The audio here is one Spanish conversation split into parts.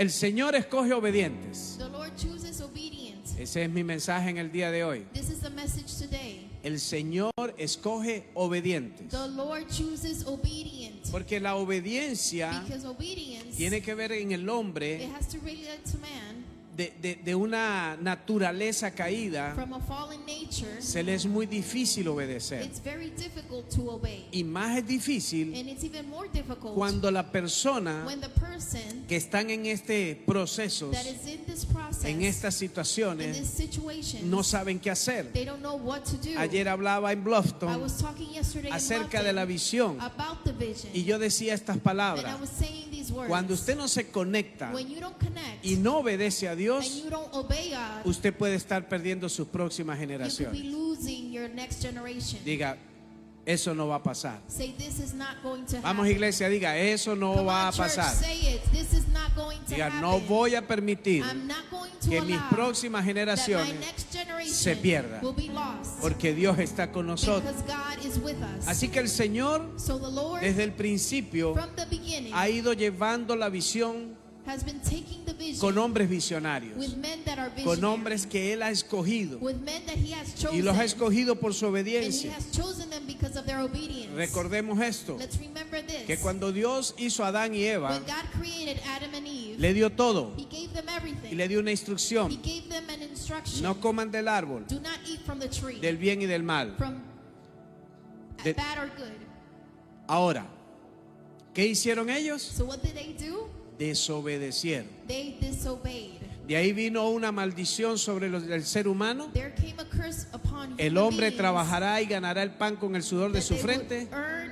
El Señor escoge obedientes. The Lord chooses obedient. Ese es mi mensaje en el día de hoy. This is the message today. El Señor escoge obedientes. The Lord chooses obedient. Porque la obediencia Because obedience, tiene que ver en el it hombre has to relate to man de una naturaleza caída. from a fallen nature. Se le es muy difícil obedecer. It's very difficult to obey. Y más es difícil And it's even more difficult cuando la persona when the person que están en este proceso, that is in this process, en estas in situaciones, this situation, no saben qué hacer. they don't know what to do. Ayer hablaba en I Bluffton was talking yesterday acerca in de la London visión about the vision. y yo decía estas And I palabras. was saying these words. Cuando usted no se conecta When you don't connect y no obedece a and Dios, you don't obey God, usted puede estar perdiendo sus próximas you could be generaciones. losing your next generation. Diga, eso no va a pasar. Say, this is not going to Vamos, happen. iglesia, diga, eso no Come va on, a church, pasar. say it. This is not going to Diga, happen. no voy a permitir I'm not going to que mis allow próximas that my generaciones next generation se pierdan, will be lost porque Dios está con nosotros. because God is with us. Así que el Señor, So the Lord, desde el principio, from the beginning, ha ido llevando la visión has been taking the vision con hombres visionarios, with men that are con visionary, hombres que Él ha escogido with men that He has chosen, y los ha escogido por su and He obediencia. has chosen them because of their obedience. Recordemos esto, Let's remember this. que cuando Dios hizo a Adán y Eva, When God created Adam and Eve, le dio todo He gave them everything. y le dio una He instrucción: gave them an instruction. no coman del árbol Do not eat from the tree, del bien y del mal. from De- bad or good. Ahora, ¿qué hicieron ellos? So what did they do? Desobedecieron. They disobeyed. De ahí vino una maldición sobre el ser humano. There came a curse upon El human hombre beings trabajará y ganará el pan con el sudor de that su they frente, would earn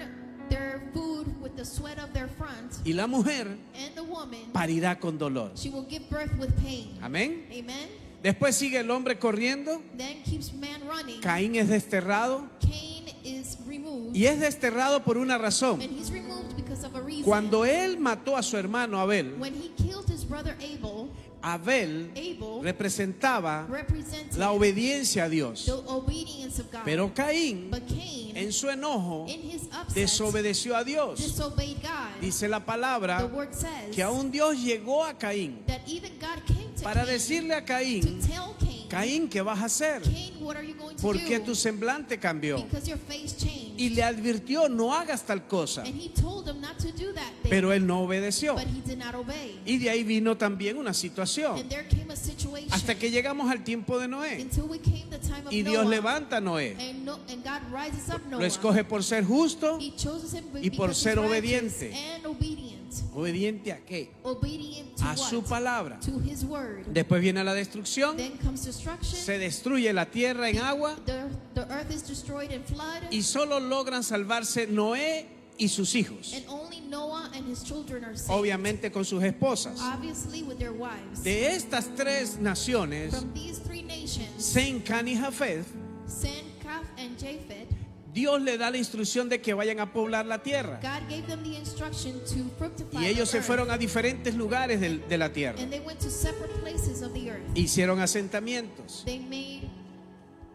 their food with the sweat of their front, y la mujer and the woman, parirá con dolor. she will give birth with pain. Amén. Amen. Después sigue el hombre corriendo. Then keeps man running. Caín es desterrado, Cain is removed, y es desterrado por una razón. and he's removed because of a reason. Cuando él mató a su hermano Abel, When he killed his brother Abel, Abel Abel representaba represented la obediencia a Dios. the obedience of God. Pero Caín, But Cain, en su enojo, in his upset, desobedeció a Dios. disobeyed God. Dice la The palabra word says que aún Dios llegó a Caín that even God came to para Cain decirle a to Caín: tell Cain, Caín, ¿qué vas a hacer? Cain, what are you going to ¿Por do? qué tu semblante cambió? Because your face changed. Y le advirtió: no hagas tal cosa. And he told him not to do that thing, Pero él no obedeció. but he did not obey. Y de ahí vino también una situación, And there came a situation hasta que llegamos al tiempo de Noé. until we came the time of Y Dios Noah, levanta a Noé. and God rises up Noah. Lo escoge por ser justo. He chooses him y por because ser he's righteous obediente. and obedient. ¿Obediente a qué? Obedient to A what? su palabra. To his word. Después viene la destrucción. Then comes destruction. Se destruye la tierra en agua. The earth is destroyed in flood. Y solo logran salvarse Noé y sus hijos. And only Noah and his children are saved. Obviamente con sus esposas. Obviously with their wives. De estas tres naciones, From these three nations, Sem, Can y Jafet, Sem, Caf, and Japheth, Dios le da la instrucción de que vayan a poblar la tierra. God gave them the instruction to fructify Y ellos the se earth. fueron a diferentes lugares de la tierra. And they went to separate places of the earth. Hicieron asentamientos. They made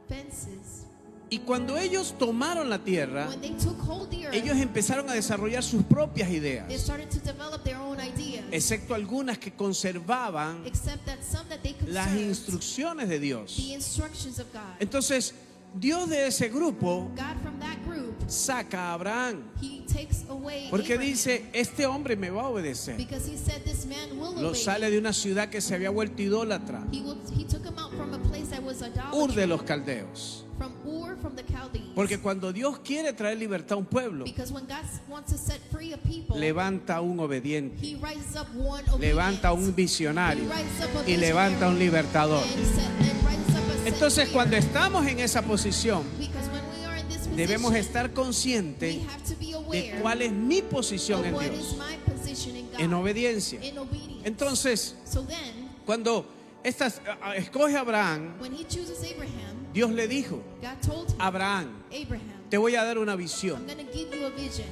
fences. Y cuando ellos tomaron la tierra, When they took hold of the earth, ellos empezaron a desarrollar sus propias they ideas, started to develop their own ideas. excepto algunas que conservaban Except that some that they las conserved instrucciones de Dios. the instructions of God. Entonces, Dios de ese grupo God from that group, saca a Abraham, he takes away porque Abraham, dice: este hombre me va a obedecer. because he said this man will Lo obey sale me. de una ciudad que se había vuelto idólatra, He took him out from a place that was Ur idolatry, de los caldeos. from Ur, from the Chaldees. Porque cuando Dios quiere traer libertad a un pueblo, Because when God wants to set free a people, levanta a un obediente, he rises up one obedient. levanta a un visionario He rises up a y levanta a un libertador. and rises up a set Entonces, freer. cuando estamos en esa posición, Because when we are in this debemos position, estar we conscientes have to be de aware cuál es mi posición of en what Dios, is my position in God, en obediencia. in obedience. Entonces, So then, cuando escoge a Abraham, when he chooses Abraham, Dios le dijo: God told him, Abraham, Abraham, te voy a dar una I'm visión. going to give you a vision.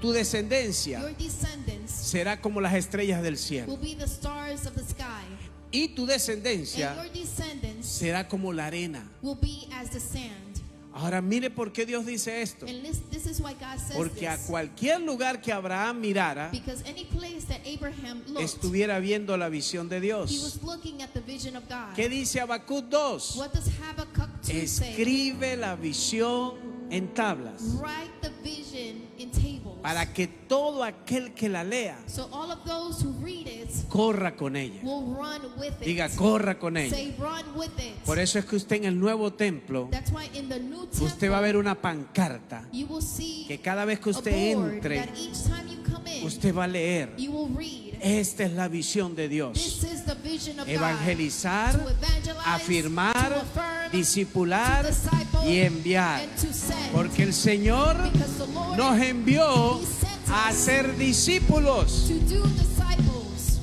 Tu descendencia Your descendants será como las estrellas del will cielo, be the stars of the sky, y tu and descendencia your descendants será como la arena. will be as the sand. Ahora mire por qué Dios dice esto. And this is why God says Porque a this. cualquier lugar que Abraham mirara, Because any place that Abraham looked, estuviera viendo la visión de he Dios. was looking at the vision of God. ¿Qué dice Habacuc 2? What does Habakkuk 2 say? Escribe la visión en tablas Write the vision in tables. para que todo aquel que la lea So all of those who read it corra con ella. will run with it. Diga, corra con ella. Say, run with it. Por eso es que usted en el nuevo templo, That's why in the new temple, usted va a ver una pancarta you will see que cada vez que a usted board entre, that each time you come in, usted va a leer. you will read. Esta es la visión de Dios. This is the vision of Evangelizar, God. To evangelize, afirmar, to affirm, discipular to disciple, y enviar. and to send. Porque el Señor Because the Lord nos envió He sent us a ser discípulos. to do disciples.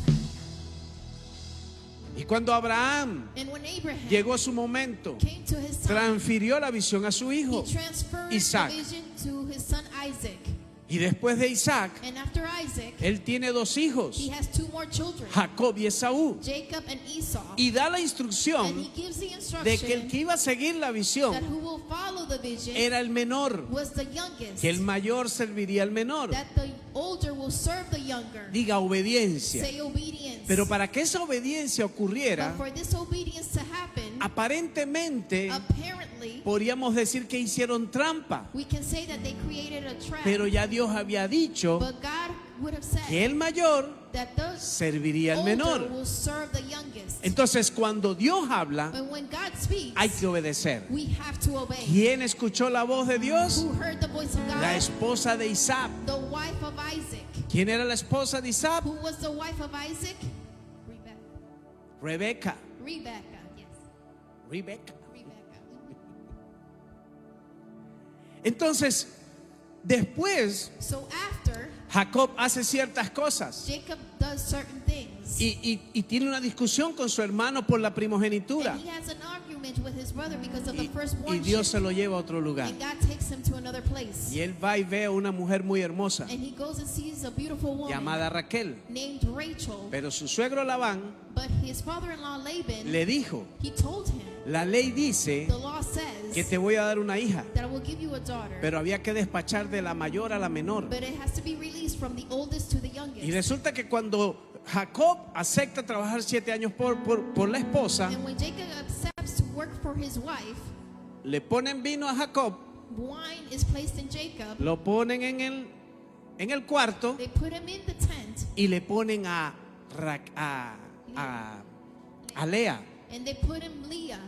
Y cuando Abraham And when Abraham llegó su momento, came to his time, transfirió la visión a su hijo he transferred Isaac. the vision to his son Isaac. Y después de Isaac, And after Isaac, él tiene dos hijos, he has two more children, Jacob y Esaú. Jacob and Esau. Y da la And instrucción he gives the de que el instruction que iba a seguir la that visión who will follow the vision era el menor, was the youngest, que el mayor serviría al menor. that the older will serve the younger. Diga obediencia. Say obedience. Pero para que esa obediencia ocurriera, But for this obedience to happen, aparentemente apparently, podríamos decir que hicieron trampa. we can say that they created a trap. Pero ya Dios había dicho But God would have said que el mayor that the serviría al older menor. will serve the youngest. Entonces, cuando Dios habla, But when God speaks, hay que obedecer. we have to obey. ¿Quién escuchó la voz de Dios? Who heard the voice of God? La esposa de Isaac. The wife of Isaac. ¿Quién era la esposa de Isaac? Who was the wife of Isaac? Rebeca. Rebecca, yes. Rebeca. Rebecca. Entonces, después, So after, Jacob hace ciertas cosas Jacob does certain things. y tiene una discusión con su hermano por la primogenitura. And he has an argument with his brother because of the Y firstborn. Dios se lo lleva a otro lugar. And God takes him to another place. Y él va y ve a una mujer muy hermosa And he goes and sees a beautiful woman llamada Raquel. named Rachel. Pero su suegro Labán But his father-in-law Laban, le dijo, he told him, la ley dice the law says que te voy a dar una hija, that I will give you a daughter. pero había que despachar de la mayor a la menor. But it has to be released from the oldest to the Y youngest. resulta que cuando Jacob acepta trabajar 7 años por la esposa, And when Jacob accepts to work for his wife, le ponen vino a Jacob, wine is placed in Jacob. lo ponen en el cuarto They put him in the tent y le ponen a Lea. and they put him Leah.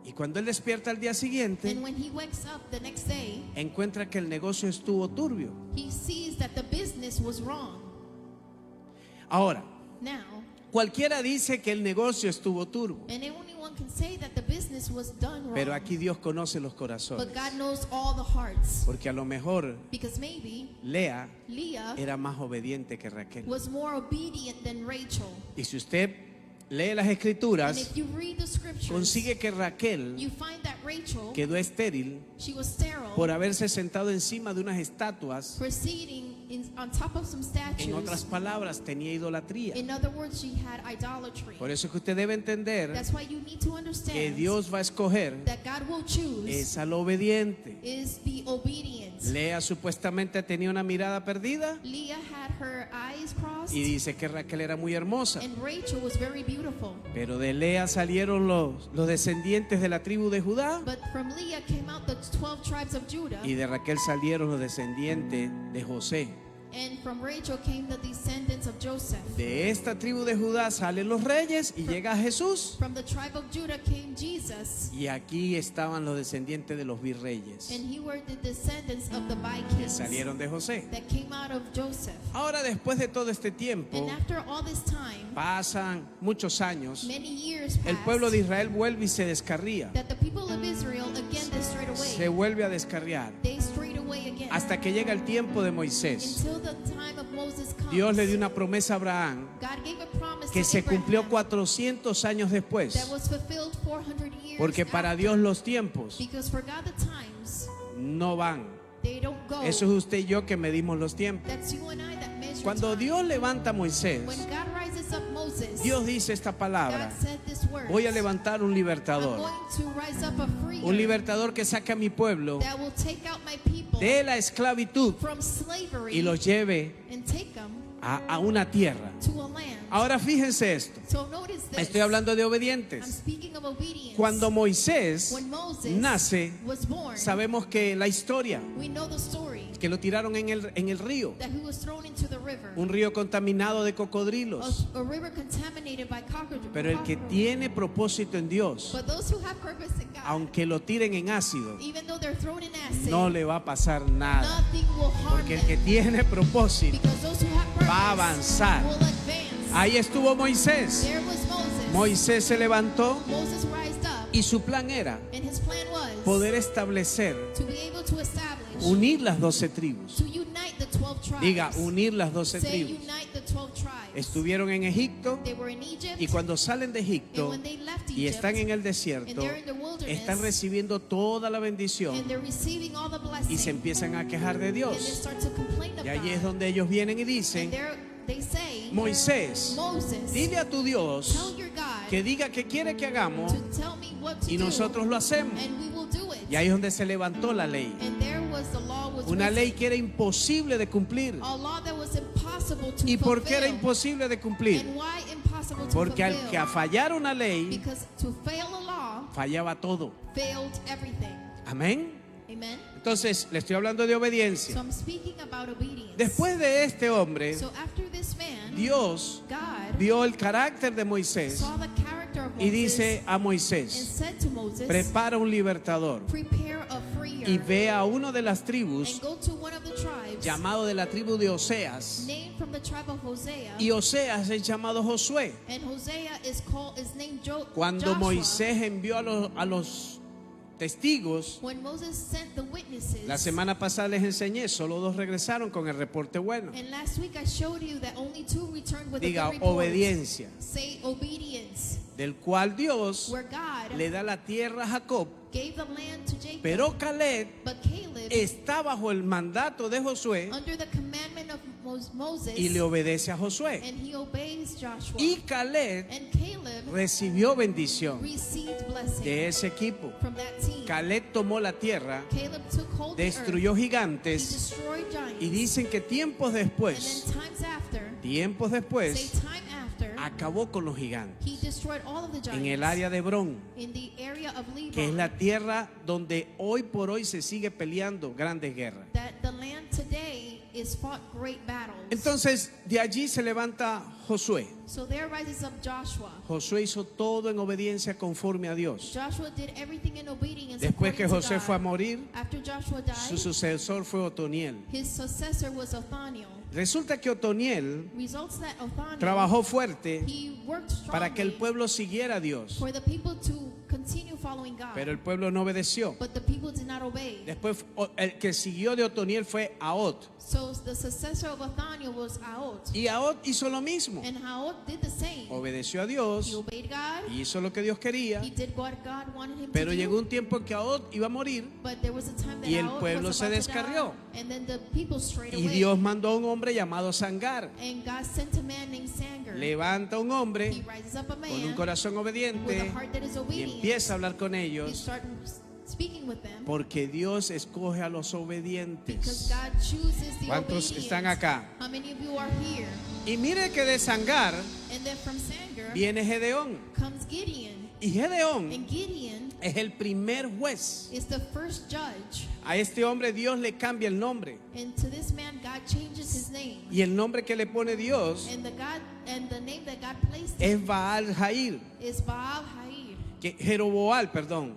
Y cuando él despierta al día siguiente, And when he wakes up the next day, encuentra que el negocio estuvo turbio. he sees that the business was wrong. Ahora, Now, cualquiera dice que el negocio estuvo turbio, and anyone can say that the business was done wrong. pero aquí Dios conoce los corazones. But God knows all the hearts. Porque a lo mejor Because maybe Lea Leah era más obediente que Raquel. was more obedient than Rachel. Y si usted lee las And escrituras, if you read the scriptures, consigue que Raquel you find that Rachel, quedó estéril she was sterile por haberse sentado encima de unas estatuas. for sitting on top of some En otras statues. palabras, tenía idolatría. In other words, she had idolatry. Por eso es que usted debe entender That's why you need to que understand Dios va a escoger that God will choose es al obediente. is the obedient. Lea supuestamente tenía una mirada perdida Leah had her eyes crossed, y dice que Raquel era muy hermosa. and Rachel was very beautiful. Pero de Lea salieron los descendientes de la tribu de Judá But from Leah came out the 12 tribes of Judah, y de Raquel salieron los descendientes de José. and from Rachel came the descendants of Joseph. De esta tribu de Judá salen los reyes y llega Jesús. From the tribe of Judah came Jesus, Y aquí estaban los descendientes de los virreyes and he were the descendants of the que Vikings salieron de José. that came out of Joseph. Ahora, después de todo este tiempo, And after all this time, pasan muchos años, many years el pueblo de passed, Israel vuelve y se descarría. that the people of Israel again they strayed Se away. vuelve a descarriar They strayed away again. hasta que llega el tiempo de Moisés. Until the time of Moses comes. Dios le dio una promesa a Abraham God gave a promise que to se cumplió Abraham 400 años that después. was fulfilled 400 years Porque para after. Dios los tiempos Because for God the times, no van. they don't go. Eso es usted y yo que medimos los tiempos. That's you and I that Cuando time. Dios levanta a Moisés, When God rises up Moses, Dios dice esta God palabra: said this words, voy a levantar un I'm libertador. going to rise up a freer Un libertador que saque a mi pueblo that will take out my people de la esclavitud from slavery y los lleve and take them a una tierra. to a land. Ahora fíjense esto. So notice this. Estoy hablando de I'm obedientes. speaking of obedience. Cuando Moisés When Moses nace, was born, sabemos que la historia, we know the story que lo tiraron en el río. that he was thrown into the river. Un río contaminado de cocodrilos. A river contaminated by cockroaches. Pero el que tiene propósito en Dios, But those who have purpose in God, aunque lo tiren en ácido, even though they're thrown in acid, no le va a pasar nada. nothing will harm Porque el que them. tiene propósito Because those who have purpose va a avanzar. will advance. Ahí estuvo Moisés. There was Moses. Moisés se levantó Moses rised up, y su plan era and his plan was poder establecer, to be able to establish, unir las 12 tribus. to unite the 12 tribes. Diga, unir las 12 Say tribus. unite the 12 tribes. Estuvieron en Egipto They were in Egypt, y cuando salen de and Egipto when they left y Egypt, están en el and desierto, they're in the wilderness, están recibiendo toda la and bendición they're receiving all the y blessings, se empiezan a quejar de and they Dios. start to complain Y of allí es God. donde ellos vienen y And dicen, they say, Moisés, Moses, dile a tu Dios tell your God que diga qué quiere que hagamos to tell me what to y nosotros lo do, hacemos. and we will do it. Y ahí es donde se levantó la ley. And there was the law was Una written. ley que era imposible de cumplir. A law that was impossible to ¿Y por qué era fulfill. imposible de cumplir? And why impossible to Porque al fulfill? que a fallar una ley, Because to fail a law fallaba todo. failed everything. Amén. Amen. Entonces, le estoy hablando de So obediencia. I'm speaking about obedience. Después de este hombre, So after this man, Dios God vio el carácter de Moisés saw the character of y Moses dice a and Moisés, said to Moses, prepara un libertador prepare a freer y ve a uno de las and tribus go to one of the tribes llamado de la tribu de Oseas. named from the tribe of Hosea. Y Oseas es llamado Josué. And Hosea is named Cuando Joshua. Moisés envió a los testigos, When Moses sent the witnesses, la semana pasada les enseñé, solo 2 regresaron con el reporte bueno. and last week I showed you that only 2 returned with a Diga, good report. obediencia, Say obedience, del cual Dios where God le da la tierra a Jacob, gave the land to Jacob, pero Caleb but Caleb, está bajo el mandato de Josué under the commandment of Moses, y le obedece a Josué. and he obeys Joshua. Y Caleb And Caleb recibió bendición received blessing de ese equipo. from that team. Caleb tomó la tierra, Caleb took hold of the destruyó earth, he gigantes destroyed giants, y dicen que tiempos and después, then times tiempos after, say después, time after, acabó con los gigantes he destroyed all of the giants en el área de Hebrón, in the area of Lebanon, que es la tierra donde hoy por hoy se sigue peleando grandes guerras. that the land today is fought great battles. Entonces, de allí se levanta Josué. So there rises up Joshua. Josué hizo todo en obediencia conforme a Dios. Joshua did everything in obedience Después que according to José God. fue a morir, After Joshua died, su sucesor fue Otoniel. his successor was Othniel. Resulta que Otoniel Results that Othniel, trabajó fuerte he worked strongly para que el pueblo siguiera a Dios, for the people to continue following God, pero el pueblo no obedeció. but the people did not obey. Después el que siguió de Otoniel fue Ahot, So the successor of Othniel was Aot, y Ahot hizo lo mismo. and Aot did the same. Obedeció a He Dios, obeyed God. hizo lo que Dios quería, He did what God wanted him pero to llegó do. un tiempo en que Ahot iba a morir But there was a time that y el Aot pueblo was se about to descarrió. die, and then the people strayed y away. Dios mandó a un hombre llamado Sangar. And God sent a man named Sanger. Levanta a un hombre He rises up a man con un corazón with a obediente heart that is y obedient. empieza a hablar con He ellos, started speaking with them porque Dios escoge a los because obedientes. God chooses the ¿Cuántos obedient. están acá? How many of you are here? Y mire que de Sangar And then from Sanger viene Gedeón. comes Gideon. Y Gedeón And Gideon es el primer juez. is the first judge. A este hombre Dios le cambia el nombre. And to this man God changes his name. Y el nombre que le pone Dios And the name that God placed es Baal Jair. is Baal Hair, Jeroboal, perdón.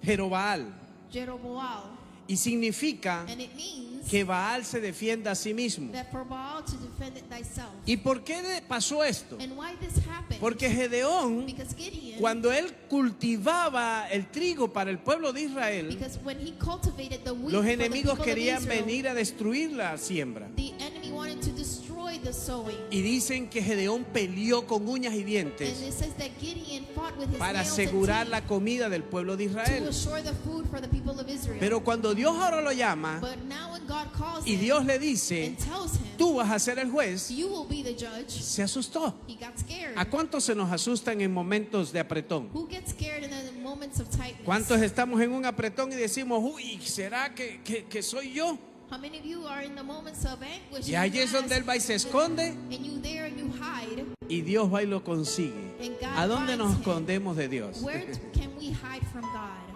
Jerobaal. Jeroboam. Y significa And it means que Baal se defienda a sí mismo. that for Baal to defend it thyself. ¿Y por qué pasó esto? And why this happened? Porque Gedeón, Because Gideon, cuando él cultivaba el trigo para el pueblo de Israel, because when he cultivated the wheat los for the enemigos people of querían Israel, venir a destruir la siembra. the enemy wanted to destroy the sowing. Y dicen que Gedeón peleó con uñas y And dientes it says that Gideon fought with his para nails asegurar and la teeth comida del pueblo de to Israel. assure the food for the people of Israel. Pero cuando Dios ahora lo llama But now when God calls y him Dios le dice, and tells him, tú vas a ser el juez, you will be the judge, se asustó. he got scared. ¿A cuántos se nos asustan en momentos de apretón? Who gets scared in the moments of tightness? ¿Cuántos estamos en un apretón y decimos, uy, ¿será que soy yo? How many of you are in the moments of anguish? Y and ahí you es donde ask, Él va y se esconde and you there and you hide. y Dios va y lo consigue. And God ¿A dónde nos finds him. escondemos de Dios? Where can we hide from God?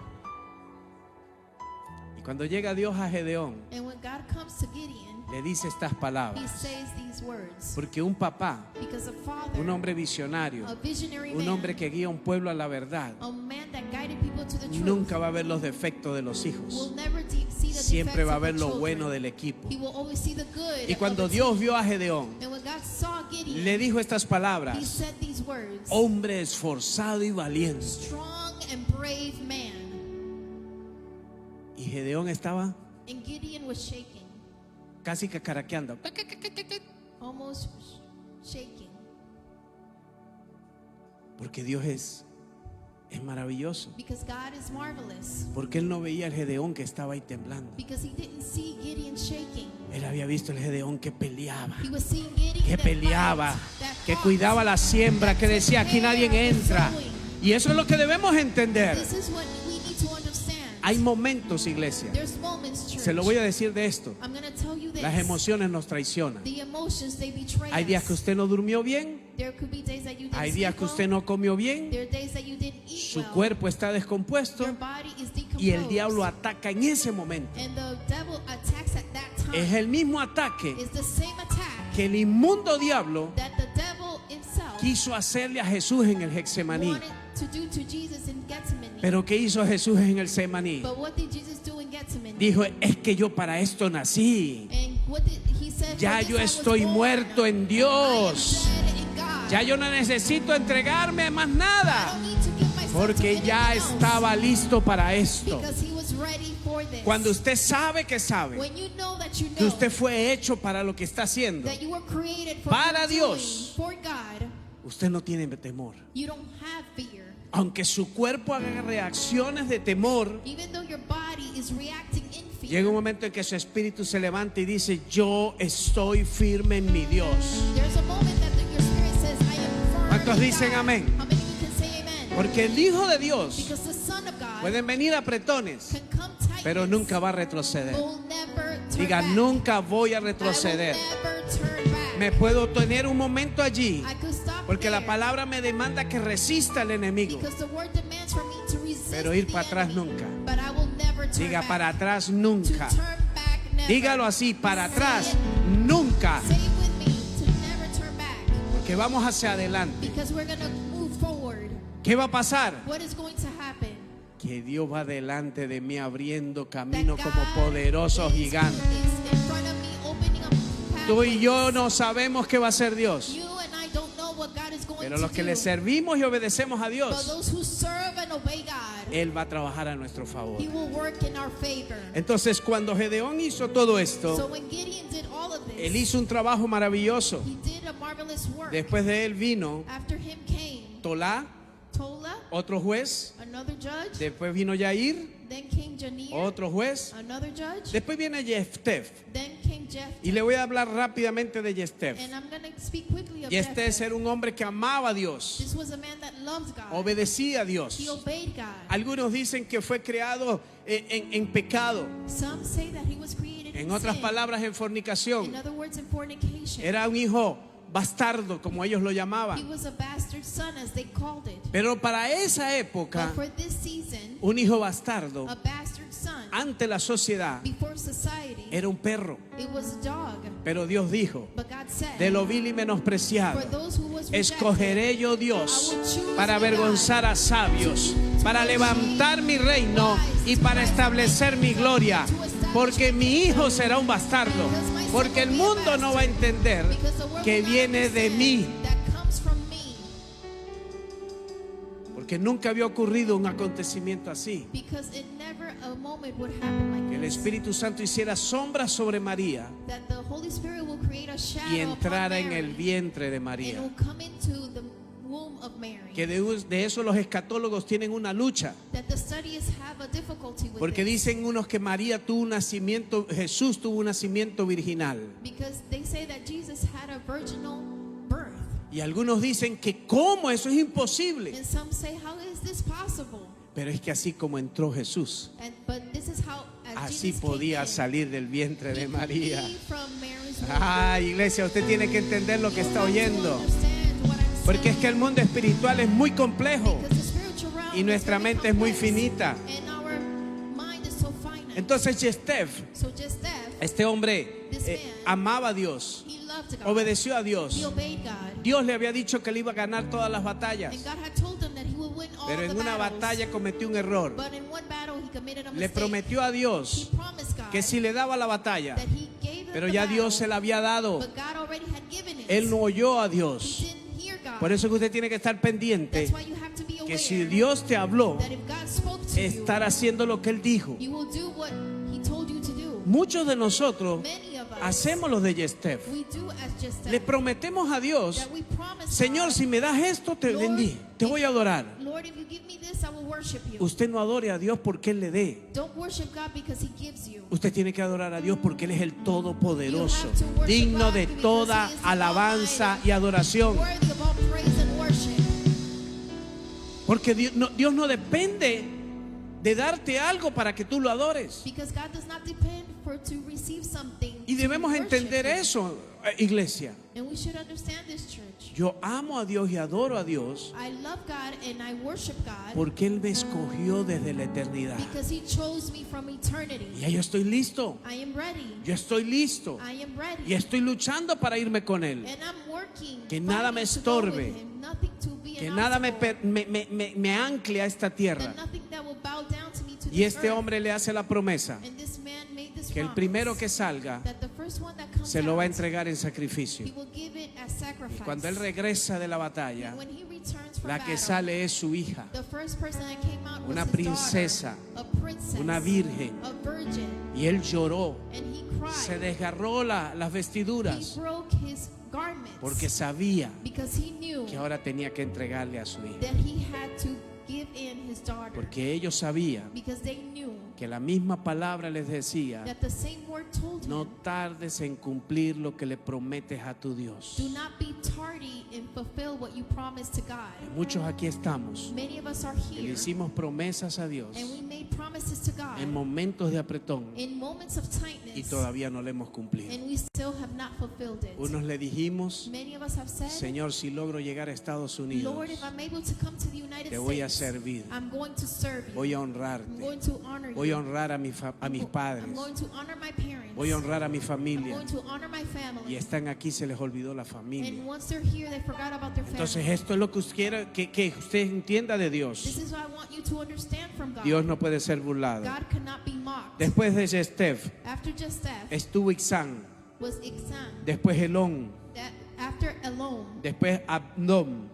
Y cuando llega Dios a Gedeón, And when God comes to Gideon, le dice estas he palabras. says these words. Porque un papá, Because a father, un hombre visionario, a visionary un man, hombre que guía a un pueblo a la verdad, a man that guided people to the truth, nunca va a ver los defectos de los will hijos. never see the Siempre defects va a of ver the lo children. bueno del equipo. He will always see the good Y of cuando the Dios team. vio a Gedeón, And when God saw Gideon, le dijo estas he palabras: said these words. hombre esforzado y valiente. Strong and brave man. Y Gedeón estaba And Gideon was shaking, casi cacaraqueando. almost shaking. Porque Dios es maravilloso. Because God is marvelous. Porque él no veía al Gedeón que estaba ahí temblando. Because he didn't see Gideon shaking. Él había visto el Gedeón que peleaba, He was seeing Gideon que that peleaba, fight, that que fought, cuidaba la siembra, que decía: aquí nadie entra. Y eso es lo que debemos entender. This is what we need to understand. Hay momentos, iglesia, There's moments, church. se lo voy a decir de esto: I'm going to tell you this. las emociones nos traicionan. The emotions, they betray Hay días que us. usted no durmió bien, There could be days that you didn't hay días sleep que usted well. no comió bien, There are days that you didn't eat su well. cuerpo está Your descompuesto body is decomposed. y el diablo ataca en ese momento. And the devil attacks at that time. Es el mismo ataque It's the same attack que el inmundo diablo that the devil himself quiso hacerle a Jesús en el Getsemaní. wanted to do to Jesus in Gethsemane. Pero ¿qué hizo Jesús en el Getsemaní? But what did Jesus do in Gethsemane? Dijo: es que yo para esto nací. And what did he said? Ya "For this yo I was estoy born. muerto en I am Dios. dead in God. Ya yo no necesito entregarme a más I nada, don't need to give myself to porque anything ya else, estaba listo para esto. because he was ready for this. Cuando usted sabe que sabe When you know that you que know usted fue hecho para lo que está haciendo, that you were created for para your Dios, doing, for God, usted no tiene temor. you don't have fear. Aunque su cuerpo haga reacciones de temor, Even though your body is reacting in fear. llega un momento en que su espíritu se levanta y dice: yo estoy firme en mi Dios. There's a moment that your spirit says, I am firm ¿Cuántos in dicen God. amén? How many of you can say amen? Porque el Hijo de Dios, Because the Son of God pueden venir apretones, can come tight, pero nunca va a retroceder. will never turn Diga: back. nunca voy a I will retroceder. never turn back. Me puedo tener un momento allí, I could stop porque la there, palabra me demanda que resista al enemigo. because the word demands for me to resist Pero ir the para atrás enemy, nunca. But I will never turn Diga: back. para atrás To nunca. turn back, never. Dígalo así: para Say atrás it. nunca. Say it with me, to never turn back. Porque vamos hacia adelante. Because we're going to move forward. ¿Qué va a pasar? What is going to happen? Que Dios va delante de mí abriendo That camino God como poderoso is gigante. in front of me, opening up Tú y yo pathways. no sabemos qué va a hacer Dios, You and I don't know what God is going pero to los que do. le servimos y obedecemos a But Dios, those who serve and obey God, Él va a trabajar a nuestro favor. He will work in our favor. Entonces, cuando Gedeón hizo todo esto, So when Gideon did all of él this, hizo un trabajo maravilloso. he did a marvelous work. Después de él vino After him came Tolá, Tola, otro juez. another judge. Después vino Yair, Then came Janir, otro juez. another judge. Después viene Jeftef. Then came Jephthah. Y le voy a hablar rápidamente de Jeftef. And I'm going to speak quickly of Jeftef Jephthah. era un hombre que amaba a Dios, This was a man that loved God. obedecía a Dios. He obeyed God. Algunos dicen que fue creado en pecado, Some say that he was created en in otras sin. palabras, en In fornicación. other words, in fornication. Era un hijo bastardo, como ellos lo He llamaban. was a bastard son, as they called it. Pero para esa época, But for this season, un hijo bastardo a bastard son, ante la sociedad before society, era un perro. it was a dog. Pero Dios dijo: But God said, de lo vil y menospreciado for those who was rejected, escogeré yo, Dios, para avergonzar a sabios, para levantar mi reino y para establecer mi gloria. Porque mi hijo será un bastardo, porque el mundo no va a entender because the world que will not viene de understand mí. that comes from me. Porque nunca había ocurrido un acontecimiento así, Because it never a moment would happen like que el this. Espíritu Santo hiciera sombra sobre María That the Holy Spirit will create a shadow y entrara upon en el Mary, vientre de and María. will come into the womb of Mary. Que de eso los escatólogos tienen una lucha. That the studies have a difficulty with Porque this. dicen unos que María tuvo un nacimiento, Jesús tuvo un nacimiento virginal. Because they say that Jesus had a virginal birth. Y algunos dicen que cómo, eso es imposible. And some say, how is this possible? Pero es que así como entró Jesús, But this is how así Jesus podía came in. salir del vientre de María. He from Mary's womb. Ah, iglesia, usted tiene que entender lo que está You have to oyendo. understand what I'm Porque es saying. que el mundo espiritual es muy complejo. Because the spiritual realm Y is nuestra very mente es muy complex, finita. and our mind is so finite. Entonces Yestef, So just that, este hombre, amaba a Dios, he loved God. obedeció a He Dios. obeyed God. Dios le había dicho que le iba a ganar todas las batallas. And God had told him that he would win all Pero the en una battles. batalla cometió un error. But in one battle he committed a Le mistake. prometió a He Dios promised God que si le daba la batalla, that he gave them pero the ya battle, Dios se la había dado. but God already had given it. Él no oyó a He Dios. didn't hear God. Por eso que usted tiene que estar pendiente That's why you have to be aware que si Dios te habló, that if God spoke to estar haciendo lo que Él dijo. you will do what he told you to do. Muchos de nosotros Many of us, hacemos lo de Yestef. we do as just Le prometemos a Dios, that we promise Señor, God, si me das esto, te vendí, te voy a adorar. Lord, if you give me this, I will worship you. Usted no adore a Dios porque Él le dé. Don't worship God because he gives you. Usted tiene que adorar a Dios porque Él es el Todopoderoso, You have to worship digno God de because toda He is the alabanza Almighty, y adoración. worthy of all praise and worship. Porque Dios no depende de darte algo para que tú lo adores. Because God does not depend for to receive something. Y debemos to worship entender him. eso, iglesia. And we should understand this, church. Yo amo a Dios y adoro a Dios I love God and I worship God porque Él me escogió desde la eternidad. because he chose me from eternity. Y ya yo estoy listo. I am ready. Yo estoy listo. I am ready. Y estoy luchando para irme con Él. And I'm working. Que nada me fighting to go with estorbe. him, nothing to be Que an nada obstacle, me ancle a esta tierra. and nothing that will bow down to me to Y this este earth. hombre le hace la promesa And this man made this que el promise, primero que salga that the first one that comes se lo va a out, entregar en sacrificio. he will give it as sacrifice. Cuando Él regresa de la batalla, When he returns from la que battle, sale es su hija, the first person that came out was una his princesa, daughter, a princess, una virgen. a virgin, Y él lloró, and he cried. se desgarró las He vestiduras broke his garments porque sabía because he knew que ahora tenía que entregarle a su hija. that he had to give in his daughter, Porque ellos sabían because they knew que la misma palabra les decía: that the same word told no him, tardes en cumplir lo que le prometes a tu Dios. do not be tardy and fulfill what you promised to God. Muchos aquí estamos Many of us are que le here hicimos promesas a Dios and we made promises to God en momentos de apretón in moments of tightness, y todavía no le hemos cumplido. and we still have not fulfilled it. Unos le dijimos: Many of us have said, Señor, si logro llegar a Estados Unidos, Lord, if I'm able to come to the United te voy a States, servir, I'm going to serve you. voy a I'm honrarte, going to honor voy a you. honrar a mis I'm padres, going to honor my parents. voy a honrar a mi I'm familia. going to honor my family. Y están aquí, se les olvidó la familia. And once they're here, they forgot about their family. Entonces esto es lo que usted quiere que usted entienda de This Dios. is what I want you to understand from God. Dios no puede ser burlado. God cannot be mocked. Después de Yestef After Jephthah estuvo Ixán, was Ibzan. después Elón, After Elon. después Abdón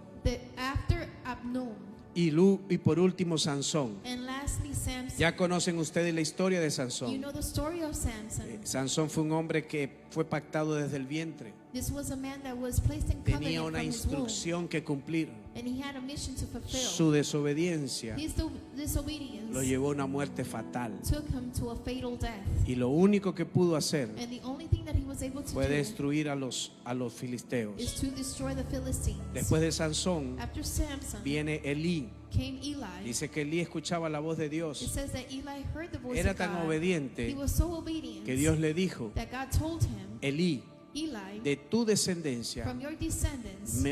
After Abnon. y por último Sansón. And lastly Samson. Ya conocen ustedes la historia de You Sansón. know the story of Samson. Sansón fue un hombre que fue pactado desde el vientre. This was a man that was placed in covenant Tenía una from his womb. instrucción que cumplir. And he had a mission to fulfill. Su desobediencia His disobedience lo llevó a una muerte fatal. took him to a fatal death. Y lo único que pudo hacer And the only thing that he was able to fue do destruir a los is filisteos. to destroy the Philistines. Después de Sansón After Samson viene Elí. came Eli. Dice que Elí escuchaba la voz de It Dios. says that Eli heard the voice Era of tan God. obediente He was so obedient que Dios le dijo: that God told him, Elí, Eli, de tu descendencia from your descendants,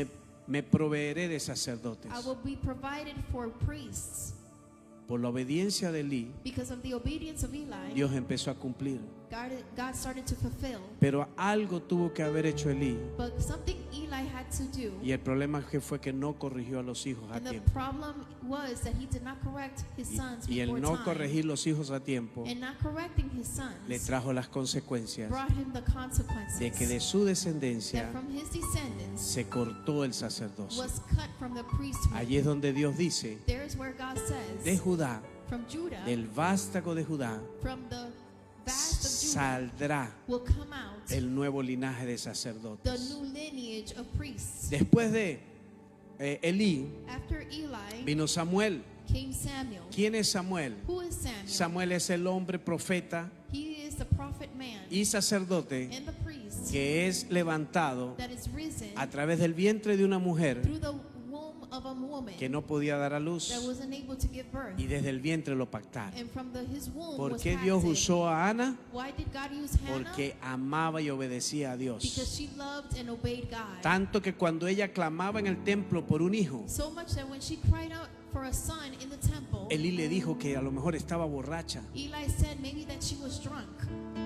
me proveeré de sacerdotes. I will be provided for priests. Por la obediencia de Elí, Because of the obedience of Eli, Dios empezó a cumplir. God started to fulfill. Pero algo tuvo que haber hecho Elí. But something Eli had to do. Y el problema fue que no corrigió a los hijos a And the tiempo. problem was that he did not correct his sons Y before el no time. corregir los hijos a tiempo And not correcting his sons le trajo las consecuencias brought him the consequences. de que de su descendencia That from his descendants se cortó el sacerdocio. was cut from the priesthood. Allí es donde Dios dice: There is where God says, de Judá, from Judah, del vástago de Judá, from the vast of saldrá will come out el nuevo linaje de the sacerdotes. new lineage of priests. Después de Elí After Eli vino Samuel. came Samuel. ¿Quién es Samuel? Who is Samuel? Samuel es el hombre profeta He is the prophet man y sacerdote and the priest que es levantado that is risen a través del vientre de una mujer through the womb of a woman que no podía dar a luz, that wasn't able to give birth. y desde el vientre lo pactaron. And from his womb ¿Por was qué Dios pacted. usó a Ana? Why did God use Hannah? Porque amaba y obedecía a Because Dios. she loved and obeyed God. Tanto que cuando ella clamaba en el templo por un hijo, So much that when she cried out for a son in the temple, Elí le dijo que a lo mejor estaba borracha Eli said maybe that she was drunk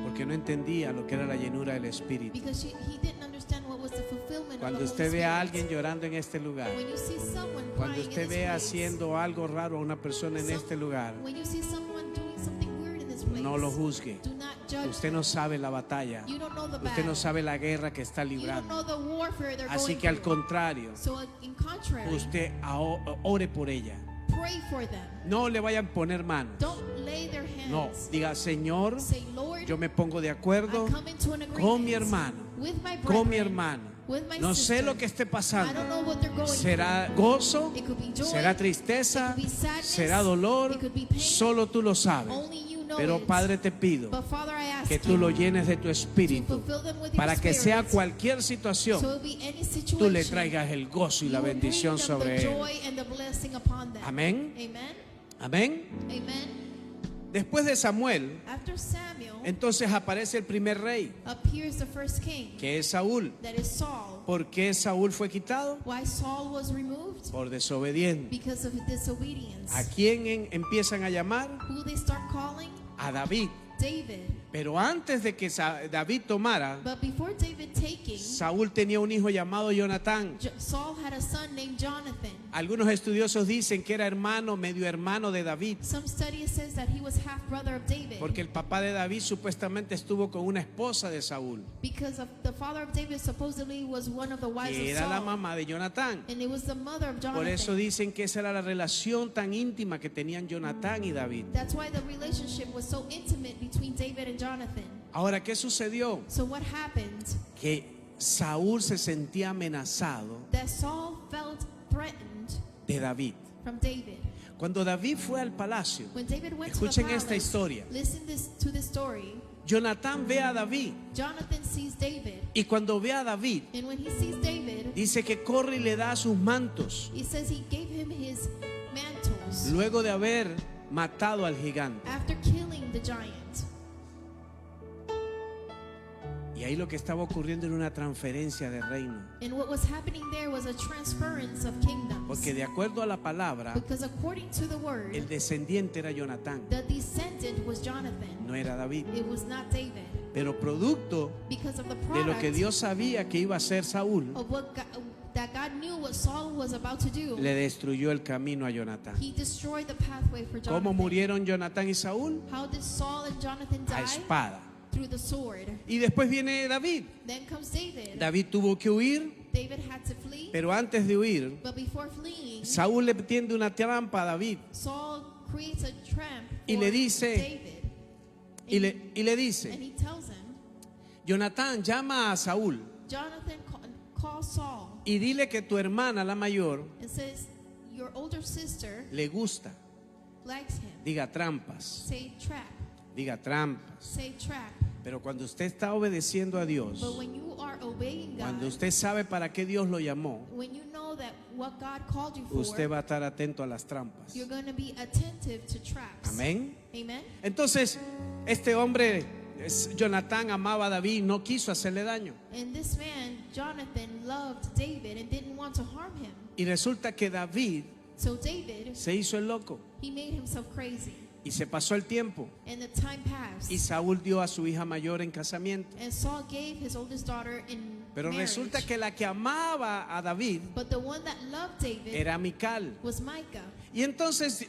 porque no entendía lo que era la llenura del Espíritu. because he didn't understand what was the fulfillment Cuando of the usted Holy ve a Spirit. alguien llorando en este lugar, When you see someone cuando crying in usted this ve place, haciendo algo raro a una persona en este lugar, when you see someone doing something weird in this place, no lo juzgue. do not judge Usted them. no sabe la batalla. You don't know the Usted battle. no sabe la guerra que está You don't librando. know the warfare they're Así going que al through. contrario, So in contrary, usted ore por ella. pray for them. No le vayan a poner manos. Don't lay their hands. No, diga, Señor, Say, Lord, yo me pongo de acuerdo I come into an agreement con mi hermano, with my con mi brethren, hermano. with my No sé sister. lo que esté I don't pasando. know what they're going Será gozo, It could be joy, será tristeza, it could be sadness, será dolor. it could be pain. Solo tú lo through. sabes. Only you know Pero it. Padre, te pido But Father, I ask que tú you lo llenes de tu to espíritu fulfill them with para your que sea spirit. cualquier So situación, it'll be any situation, tú le traigas el gozo y la you will bring bendición them sobre the él. joy and the blessing upon them. Amén. Amen. Amén. Amen. Después de Samuel, After Samuel entonces aparece el primer rey, appears the first king, que es Saúl. that is Saul. ¿Por qué Saúl fue quitado? Why Saul was removed? Por desobediente. Because of disobedience. ¿A quién empiezan a llamar? Who they start calling? A David. David. Pero antes de que David tomara, But before David taking, Saúl tenía un hijo llamado Jonatán. Saul had a son named Jonathan. Algunos estudiosos dicen que era medio hermano de David, Some study says that he was half brother of David. porque el papá de David supuestamente estuvo con una esposa de Saúl, Because of the father of David supposedly was one of the wives que of era la Saul. mamá de Jonatán. And it was the mother of Jonathan. Por eso dicen que esa era la relación tan íntima que tenían Jonatán y David. That's why the relationship was so intimate between David and Jonathan. Ahora, ¿qué sucedió? So what happened? Que Saúl se sentía amenazado That Saul felt threatened de David. from David. Cuando David fue al palacio, When David went escuchen to the esta palace, historia. listen to this story. Jonatán ve a David, Jonathan sees David, y cuando ve a David, and when he sees David, dice que corre y le da sus mantos, he says he gave him his mantles luego de haber matado al gigante. after killing the giant. Y ahí lo que estaba ocurriendo era una transferencia de reino. And what was happening there was a transference of kingdoms. Porque de acuerdo a la palabra, Because according to the word, el descendiente era Jonatán, the descendant was Jonathan. no era David. It was not David. Pero producto Because of the de lo que product Dios sabía que iba a hacer Saúl, of what God, that God knew what Saul was about to do, le destruyó el camino a Jonatán. he destroyed the pathway for ¿Cómo Jonathan. murieron Jonatán y Saúl? How did Saul and Jonathan A die? espada. Through the sword. Y después viene David. Then comes David. David tuvo que huir, David had to flee, pero antes de huir, but before fleeing, Saúl le tiende una trampa a David Saul creates a trap y for le dice, David. y le And dice, he tells him, Jonatán, llama a Saúl Jonathan, call Saul y dile que tu hermana, la mayor, and says, your older sister le gusta. likes him. Diga trampas, Say trap. diga trampas. Say trap. Pero cuando usted está obedeciendo a But Dios, when you are obeying God, cuando usted sabe para qué Dios lo llamó, when you know that what God called you for, usted va a estar atento a las trampas. you're going to be attentive to traps. Amén. Amen. Entonces, este hombre, Jonatán, amaba a David, no quiso hacerle daño. And this man, Jonathan, loved David and didn't want to harm him. Y resulta que David So David, se hizo el loco he made himself crazy. y se pasó el tiempo. And the time passed. Y Saúl dio a su hija mayor en casamiento. And Saul gave his oldest daughter in Pero marriage. resulta que la que amaba a David But the one that loved David era Mical. was Micah. Y entonces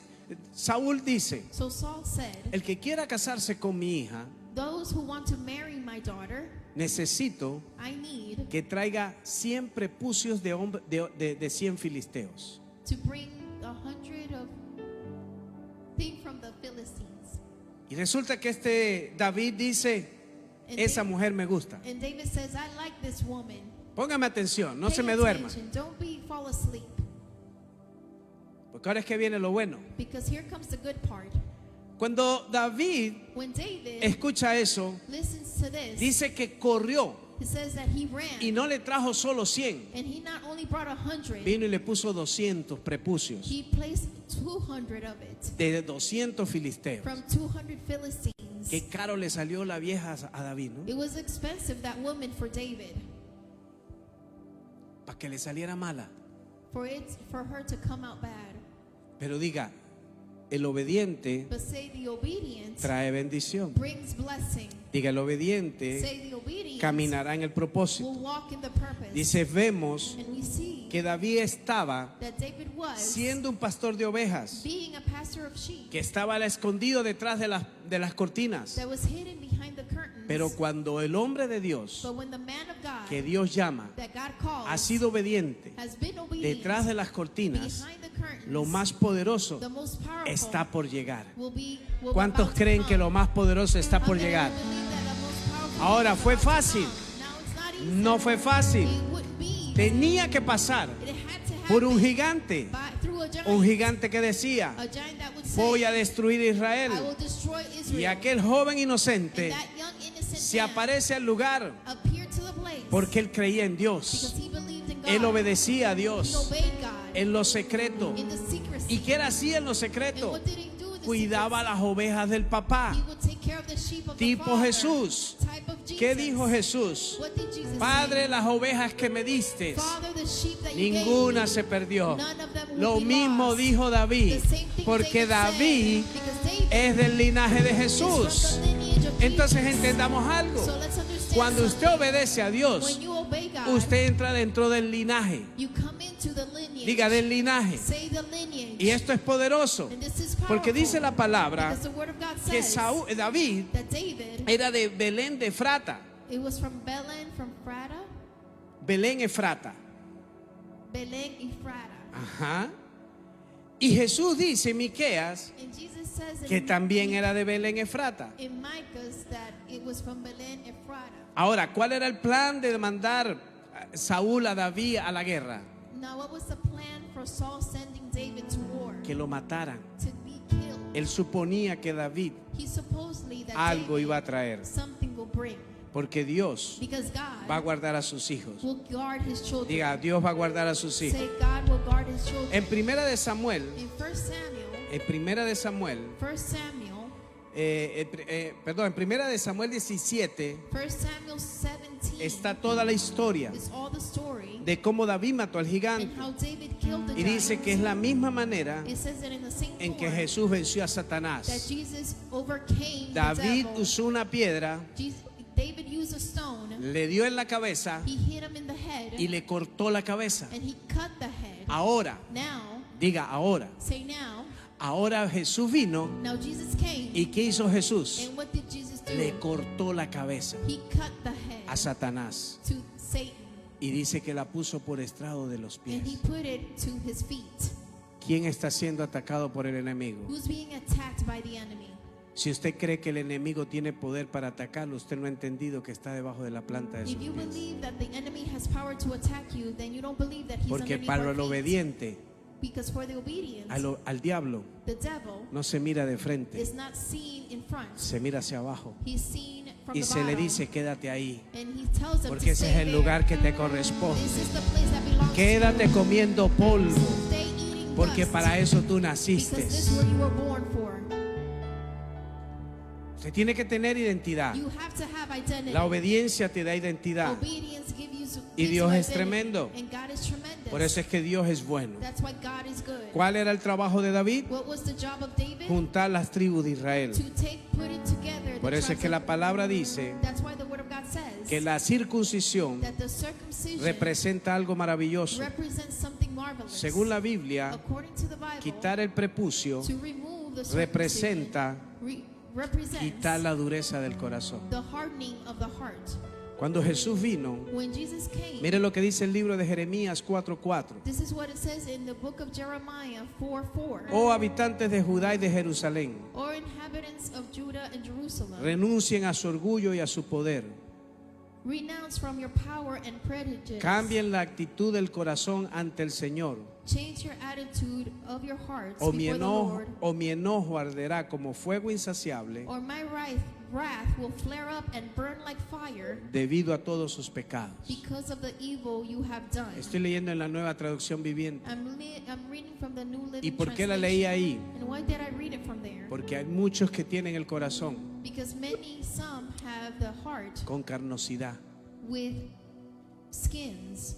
Saúl dice, So Saul said, el que quiera casarse con mi hija, those who want to marry my daughter, necesito I need que traiga 100 prepucios de 100 filisteos. to bring 100 of thing from the Philistines. Y resulta que este David dice, esa mujer me gusta. And David says, I like this woman. Póngame atención, no Pay se me duerma. attention. Don't fall asleep. Porque ahora es que viene lo bueno. Because here comes the good part. Cuando David When David escucha eso, listens to this, dice que corrió it says that he ran. y no le trajo solo 100. And he not only brought 100, Vino y le puso 200 prepucios he placed 200 of it de 200 filisteos. from 200 Philistines. Qué caro le salió la vieja a David, ¿no? It was expensive, that woman, for David, Para que le saliera mala. for her to come out bad. Pero diga, el obediente But say the obedient trae bendición. brings blessing. Diga, el obediente Say the obedient caminará en el propósito. will walk in the purpose. Dice, vemos And we see que David estaba that David was siendo un pastor de ovejas, being a pastor of sheep que estaba escondido detrás de las cortinas. that was hidden behind the curtains. Pero cuando el hombre de Dios, But when the man of God que Dios llama, that God calls ha sido obediente has been obedient detrás de las cortinas, behind the curtains, lo más poderoso the most powerful está por llegar. will be ¿Cuántos about to creen come? que lo más poderoso está How por many llegar? believe that the most powerful Ahora, is ¿fue about to fácil? come? Now it's not easy. No fue fácil. It wouldn't be easy. Tenía que pasar It had to por un happen gigante. through a giant. Un gigante que decía, A giant that would voy say, a destruir I Israel. will destroy Israel. Y aquel joven And inocente that young innocent se man aparece al lugar appeared to the place porque él creía en because Dios. he believed in God. Él obedecía a He Dios obeyed God en lo secreto. in the secrecy. ¿Y qué era así en lo And secreto? what did he do in the Cuidaba secrecy? las ovejas del papá. He would take care of the sheep of Tipo the Father. Jesús. Type of Jesus. ¿Qué dijo Jesús? What did Jesus Padre, say? las ovejas que me diste, Father, the sheep that you gave ninguna me, se perdió. none of them will Lo be mismo lost. dijo David, The same thing porque David said, because David es del linaje de is from Jesús. the lineage of Entonces Jesus. entendamos algo. So let's understand Cuando usted something. obedece a Dios, When you obey God, usted entra dentro del linaje. you come into the lineage. Diga, del linaje. Say the lineage. Y esto es poderoso, And this is powerful. porque dice la palabra Because the word of God que says David that David, era de Belén de Efrata. it was from Belen, from Frata, Belén Efrata. Belen Ephrata. Ajá. Y Jesús dice en Miqueas And Jesus says que in, también era de Belén Efrata. in Micah that it was from Belen Ephrata. Ahora, ¿cuál era el plan de mandar Saúl a David a la guerra? Now, what was the plan for Saul sending David to war? Que lo mataran. To be killed. Él suponía que David He supposedly that algo David iba a traer, something will bring. porque Dios Because God va a guardar a sus hijos. will guard his children. Diga, Dios va a guardar a sus hijos. Say God will guard his children. En primera de Samuel, In 1 Samuel, en primera de Samuel, 1 Samuel, en primera de Samuel 17 1 Samuel 17 está toda la historia is all the story de cómo David mató al and gigante. how David killed the Y dice giant. que es la misma manera It says that in the same en que form Jesús venció a that Satanás. Jesus overcame David the devil. usó una piedra, David used a stone. le dio en la cabeza He hit him in the head y le cortó la cabeza. and he cut the head. Ahora, Now, diga ahora. say now. Ahora Jesús vino Now Jesus came. y ¿qué hizo Jesús? And what did Jesus do? Le cortó la cabeza He cut the head a Satanás to Satan y dice que la puso por estrado de los and he pies. put it to his feet. ¿Quién está siendo atacado por el enemigo? Who's being attacked by the enemy? Si usted cree que el enemigo tiene poder para atacarlo, usted no ha entendido que está debajo de la planta de sus If you pies. believe that the enemy has power to attack you, then you don't believe that he's Porque underneath para our el feet. obediente, Because for the obedient, al diablo, the devil no se mira de frente, is not seen in front. se mira hacia abajo He's seen from y the se le bottom. dice, quédate ahí, And he tells them porque to ese stay es el there. lugar que te corresponde. This is the place that belongs Quédate comiendo polvo, to you. Stay eating porque dust, para eso tú because this naciste. is where you were born for. Se tiene que tener identidad. You have to have identity. La obediencia te da identidad. Obedience gives you Y gives Dios you es identity. tremendo. And God is tremendous. Por eso es que Dios es bueno. That's why God is good. ¿Cuál era el trabajo de David? What was the job of David? Juntar las tribus de Israel. To put it together. the Por eso es tribes que of- la palabra dice That's why the word of God says que la circuncisión that the circumcision representa algo maravilloso. represents something marvelous. Según la Biblia, According to the Bible, quitar el prepucio to remove the circumcision representa represents quitar la dureza del corazón. the hardening of the heart. Cuando Jesús vino, When Jesus came, mire lo que dice el libro de Jeremías 4:4. this is what it says in the book of Jeremiah 4:4. Oh habitantes de Judá y de Jerusalén, Or inhabitants of Judah and Jerusalem, renuncien a su orgullo y a su poder. renounce from your power and prejudice. Cambien la actitud del corazón ante el Señor. Change your attitude of your hearts O mi before the Lord, enojo arderá como fuego insaciable or my wrath will flare up and burn like fire debido a todos sus pecados. because of the evil you have done. Estoy leyendo en la Nueva Traducción Viviente. I'm reading from the New Living ¿Y por qué la Translation. leí ahí? And why did I read it from there? Porque hay muchos que tienen el corazón Because some have the heart con carnosidad, with skins,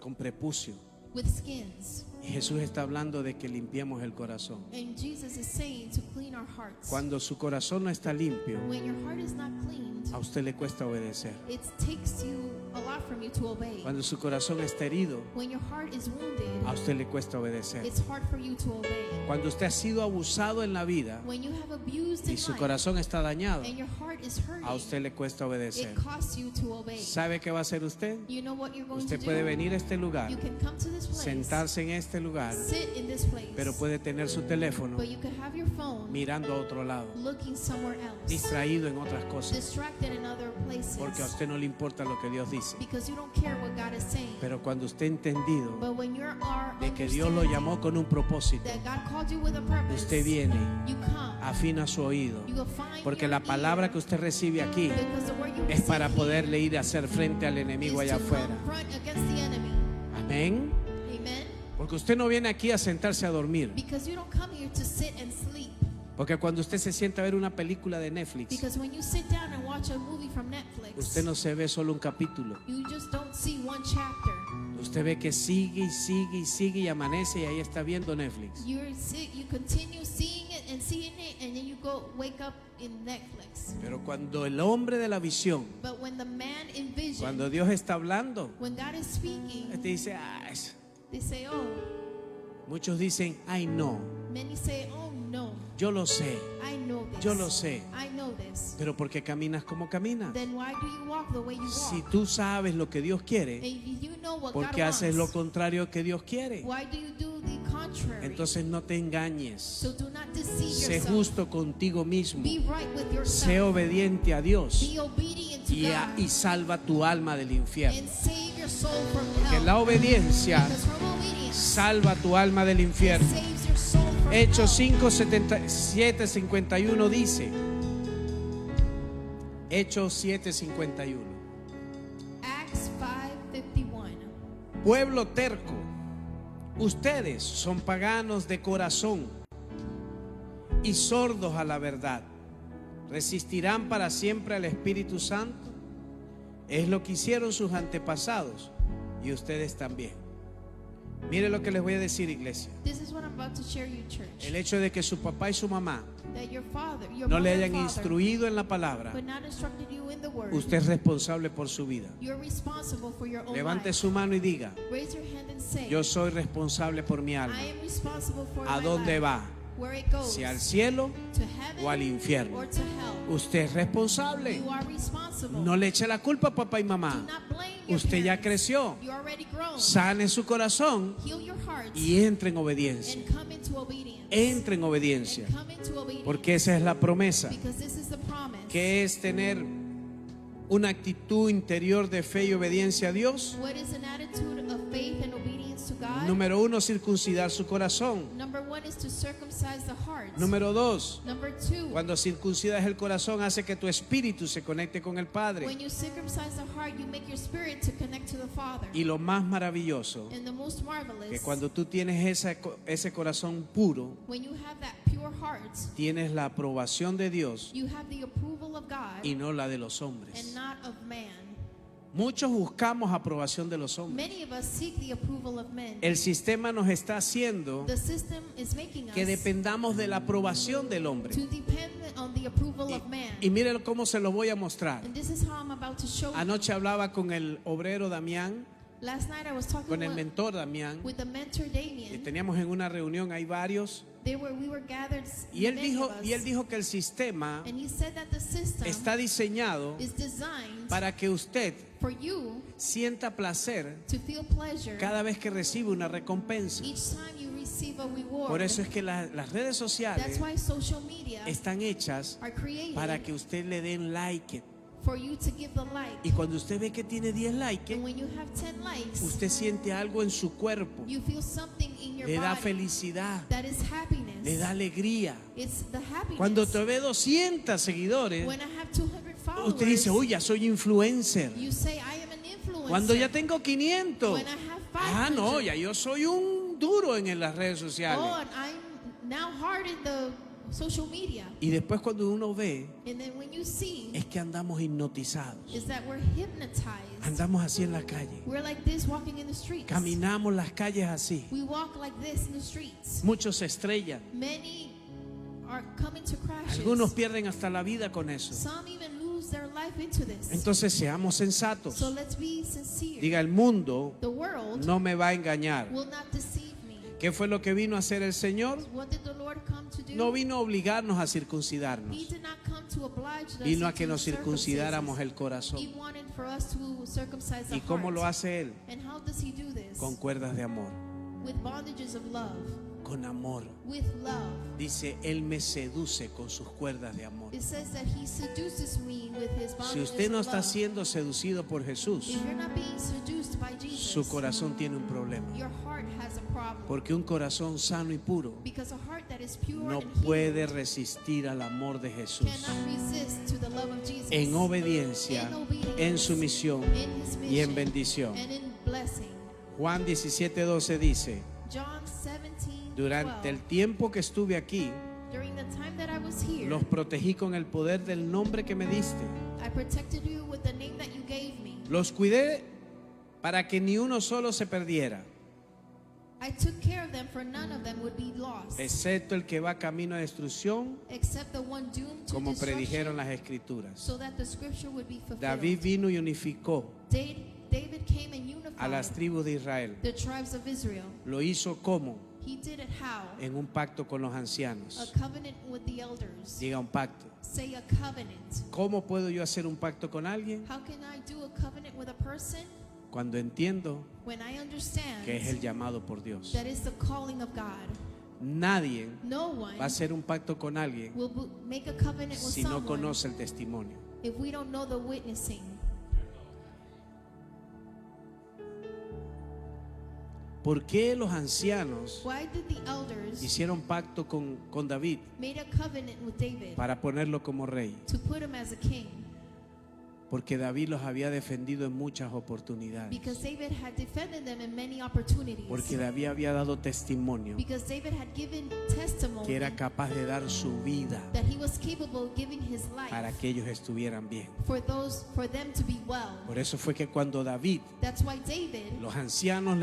con prepucio. with skins. Y Jesús está hablando de que limpiemos el corazón. And Jesus is saying to clean our hearts. Cuando su corazón no está limpio, When your heart is not cleaned, a usted le cuesta obedecer. it takes you a lot from you to obey. Cuando su corazón está herido, When your heart is wounded, a usted le cuesta obedecer. it's hard for you to obey. Cuando usted ha sido abusado en la vida When you have abused y in su life corazón está dañado, and your heart is hurting, a usted le cuesta obedecer. it costs you to obey. ¿Sabe qué va a hacer usted? You know what you're going Usted to puede do? venir a este lugar, You can come to this place, sentarse en este lugar, sit in this place, pero puede tener su teléfono but you can have your phone mirando a otro lado, looking somewhere else, distraído en otras cosas, distracted in other places, porque a usted no le importa lo que Dios dice. because you don't care what God is saying. Pero cuando usted ha entendido But when you are de que Dios lo understanding llamó con un propósito, that God called you with a purpose, usted viene, you come, afina su oído, you will find porque your la palabra ear, que usted recibe aquí because the word you es para receive poderle ir a hacer frente al is enemigo to allá afuera. confront against the enemy. Amén. Amen. Porque usted no viene aquí a sentarse a dormir. Because you don't come here to sit and sleep. Porque cuando usted se sienta a ver una película de Netflix, Because when you sit down and watch a movie from Netflix, usted no se ve solo un capítulo. you just don't see one chapter. Usted ve que sigue y sigue y sigue y amanece y ahí está viendo Netflix. You continue seeing it, and then you go wake up in Netflix. Pero cuando el hombre de la visión, But when the man in vision, cuando Dios está hablando, when God is speaking, este dice, they say, "Oh." muchos dicen, ay no, Many say, "Oh no, yo lo sé, I know this. yo lo sé. I know this." Pero ¿por qué caminas como caminas? Then why do you walk the way you Si walk? tú sabes lo que Dios And quiere, if you know what ¿por God qué haces lo wants, contrario que Dios quiere? why do you do the contrary? Entonces no te engañes. So do not deceive Sé yourself. justo contigo mismo. Be right with Sé yourself. obediente a Dios Be obedient to God. y salva tu alma del infierno. And save your soul from Que hell. la obediencia Because from obedience salva tu alma del infierno. saves your soul from Hechos hell. 5:7-51 dice. Hechos 7:51. Acts 5:51. Pueblo terco, ustedes son paganos de corazón y sordos a la verdad. ¿Resistirán para siempre al Espíritu Santo? Es lo que hicieron sus antepasados y ustedes también. Mire lo que les voy a decir, iglesia. This is what I'm about to share you, church. El hecho de que su papá y su mamá That your father, your no le mother hayan and father, instruido en la palabra, but not instructed you in the word. usted es responsable por su vida. You're responsible for your own Levante life. su mano y diga, Raise your hand and say, yo soy responsable por mi alma. I am responsible for ¿A my dónde life. va? Where it goes, Si al cielo to heaven o al infierno. or to hell. Usted es responsable. You are responsible. No le eche la culpa a papá y Do mamá. not blame your Usted ya parents. creció. You already grown. Sane su corazón Heal your hearts y entre en obediencia. and come into obedience. Entre en obediencia. And come into obedience. Porque esa es la promesa, Because this is the promise. que es tener una actitud interior de fe y obediencia a Dios. What is an attitude of faith and obedience to God? Número 1, circuncidar su corazón. Number 1 is to circumcise the heart. Número 2, Number 2, cuando circuncidas el corazón hace que tu espíritu se conecte con el Padre. when you circumcise the heart, you make your spirit to connect to the Father. Y lo más maravilloso, And the most marvelous, que cuando tú tienes ese corazón puro, when you have that pure heart, tienes la aprobación de Dios you have the approval of God y no la de los and hombres. not of man. Muchos buscamos aprobación de los hombres. Many of us seek the approval of men. El sistema nos está haciendo The system is making que us dependamos de la aprobación del hombre. to depend on the approval of man. Y miren cómo se lo voy a mostrar. And this is how I'm about to show you. Anoche hablaba con el obrero Damián, Last night I was talking con el mentor Damián, with the mentor y Damien. teníamos en una reunión, hay varios we were gathered, Y él many dijo, of us, y él dijo que el sistema and he said that the system está diseñado is designed para que usted for you sienta placer to feel pleasure cada vez que recibe una recompensa. each time you receive a reward. Por eso es que las redes That's sociales why social media están hechas are created para que usted le den like. for you to give the like. Y cuando usted ve que tiene 10 likes, And when you have 10 likes, usted siente algo en su cuerpo. you feel something in your Le da body felicidad, that is happiness. le da alegría. It's the happiness. Cuando te ve 200 seguidores, When I have 200 followers, usted dice, uy, ya soy influencer. you say I am an influencer. Cuando ya tengo 500, When I have 500, ah, no, ya yo soy un duro en las redes sociales. oh, and I'm now hard in the social media. Y después cuando uno ve, And then when you see, es que andamos hipnotizados. is that we're hypnotized. Andamos así en la calle. We're like this walking in the streets. Caminamos las calles así. We walk like this in the streets. Muchos se estrellan. Many are coming to crashes. Algunos pierden hasta la vida con eso. Some even lose their life into this. Entonces seamos sensatos. So let's be sincere. Diga, el mundo The world no me va a engañar. will not deceive me. ¿Qué fue lo que vino a hacer el Señor? What did the Lord come to do? No vino a obligarnos a He circuncidarnos. did not come to oblige us Vino a into que nos circuncidáramos circumcises. el corazón. He wanted for us to circumcise the ¿Y cómo heart. lo hace Él? And how does he do this? Con cuerdas de amor. With bondages of love. Con amor. With love. Dice, Él me seduce con sus cuerdas de amor. It says that he seduces me with his Si bondages usted no of está love. siendo seducido por Jesús, If you're not being seduced by Jesus, su corazón tiene un problema. your heart has a problem. Porque un corazón sano y puro Because a heart that is pure no and puede healed resistir al amor de Jesús. cannot resist to the love of Jesus. En obediencia, In obedience, en sumisión in his y en mission, bendición. and in blessing. Juan 17:12 dice, John 17, durante el 12, tiempo que estuve aquí, during the time that I was here, los protegí con el poder del nombre que me diste. I protected you with the name that you gave me. Los cuidé para que ni uno solo se perdiera, I took care of them, for none of them would be lost, excepto el que va camino a destrucción, except the one doomed to como predijeron destruction, las escrituras. so that the scripture would be fulfilled. David vino y unificó David came and a las unified tribus de Israel. the tribes of Israel. Lo hizo como He did it how? en un pacto con los A ancianos. covenant with the elders. Diga un pacto. Say a covenant. ¿Cómo puedo yo hacer un pacto con alguien? How can I do a covenant with a person? Cuando entiendo When I understand que es el llamado por Dios. that is the calling of God. Nadie No one va a hacer un pacto con alguien will make a covenant with si no someone conoce el testimonio. if we don't know the witnessing. ¿Por qué los ancianos Why did the elders hicieron pacto con David made a covenant with David para ponerlo como rey? to put him as a king? Porque David los había defendido en muchas oportunidades. Because David had defended them in many opportunities. Porque David había dado testimonio Because David had given testimony que era capaz de dar su vida that he was capable of giving his life para que ellos estuvieran bien. for them to be well. Por eso fue que cuando David, That's why David los ancianos,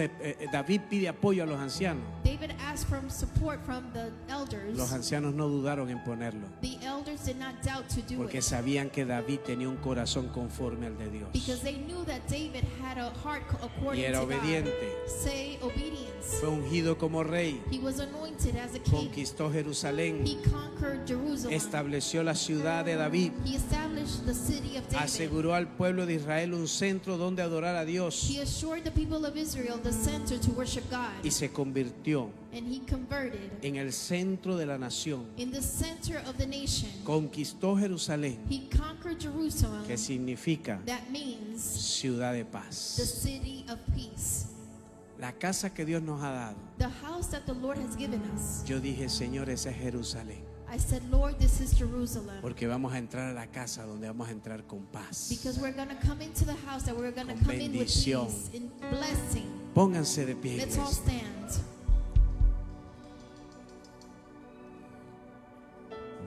David pide apoyo a los ancianos. David asked for support from the elders. Los ancianos no dudaron en ponerlo, The elders did not doubt to do porque it sabían que David tenía un corazón conforme al de Dios. because they knew that David had a heart according Y era to God. obediente. Say obedience. Fue ungido como rey, He was anointed as a king. conquistó Jerusalén, He conquered Jerusalem. estableció la ciudad de David, He established the city of David. aseguró al pueblo de Israel un centro donde adorar a Dios He assured the people of Israel the center to worship God. y se convirtió And he converted en el centro de la nación. in the center of the nation. Conquistó Jerusalén, He conquered Jerusalem. que significa That means ciudad de the paz. city of peace. La casa que Dios nos ha dado. The house that the Lord has given us. Yo dije, Señor, esa es Jerusalén. I said, Lord, this is Jerusalem. Porque vamos a entrar a la casa donde vamos a entrar con paz. Because we're going to come into the house that we're going to Con come in with bendición. peace, in blessing. Pónganse de pie, Let's all iglesia. stand.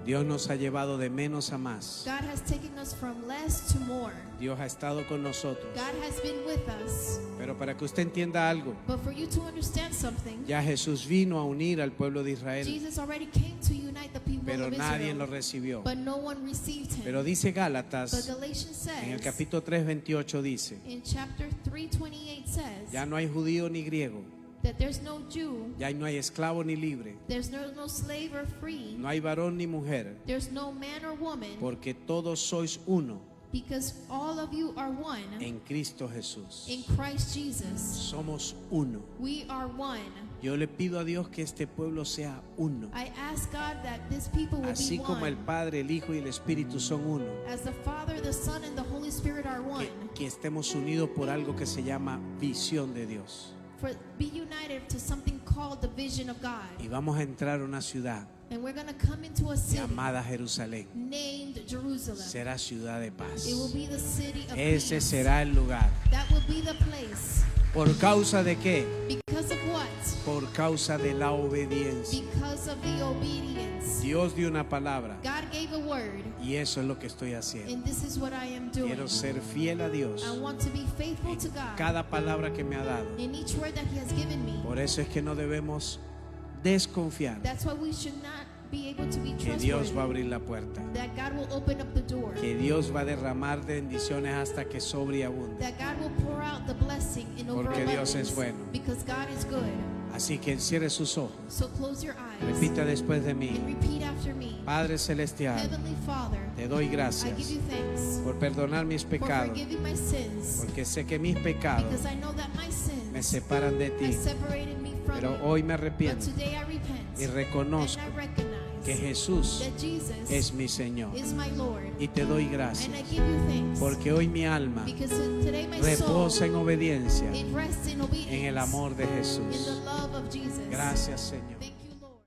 Dios nos ha llevado de menos a más. God has taken us from less to more. Dios ha estado con nosotros. God has been with us. Pero para que usted entienda algo, But for you to understand something, ya Jesús vino a unir al pueblo de Israel, Jesus already came to unite the people pero of nadie lo Israel. recibió. But no one received him. Pero dice But Gálatas, Galatians en el says, capítulo 3, 28 dice, in chapter 3:28 says, ya no hay judío ni griego, that there's no Jew, Ya no hay esclavo ni libre, there's no slave or free, no hay varón ni mujer, there's no man or woman, porque todos sois uno because all of you are one en Cristo Jesús. in Christ Jesus. Somos uno. We are one. Yo le pido a Dios que este pueblo sea uno. I ask God that this people will Así be como el one. Padre, el Hijo y el Espíritu son uno. As the Father, the Son, and the Holy Spirit are one. Que estemos unidos por algo que se llama visión de Dios. For be united to something called the vision of God. Y vamos a entrar a una ciudad And we're going to come into a city llamada Jerusalén. named Jerusalem. Será ciudad de paz. It will be the city of Ese peace. será el lugar. That will be the place. ¿Por causa de qué? Because of what? Por causa de la obediencia. Because of the obedience. Dios dio una palabra God gave a word, y eso es lo que estoy haciendo. and this is what I am doing. Quiero ser fiel a Dios I want to be faithful to God cada palabra que me ha dado. in each word that He has given me. Por eso es que no debemos desconfiar That's why we should not be able to be que Dios va a trustworthy. abrir la puerta, That God will open up the door. que Dios va a derramar bendiciones hasta que sobre y abunde. That God will pour out the blessing in Porque Dios es overabundance. bueno. Because God is good. Así que cierre sus ojos. So close your eyes Repita después de mí. and repeat after me. Padre celestial, Heavenly Father, te doy I give gracias you thanks por perdonar mis for pecados, forgiving my sins. porque sé que mis pecados Because I know that my me sins separan de have ti. separated me from Pero you. hoy me But arrepiento today I repent y reconozco and I recognize que Jesús that Jesus es mi Señor. is my Lord. Y te doy gracias And I give you thanks porque hoy mi alma because today my soul reposa en obediencia it rests in obedience en el amor de in Jesús. the love of Jesus. Gracias, Señor. Thank you.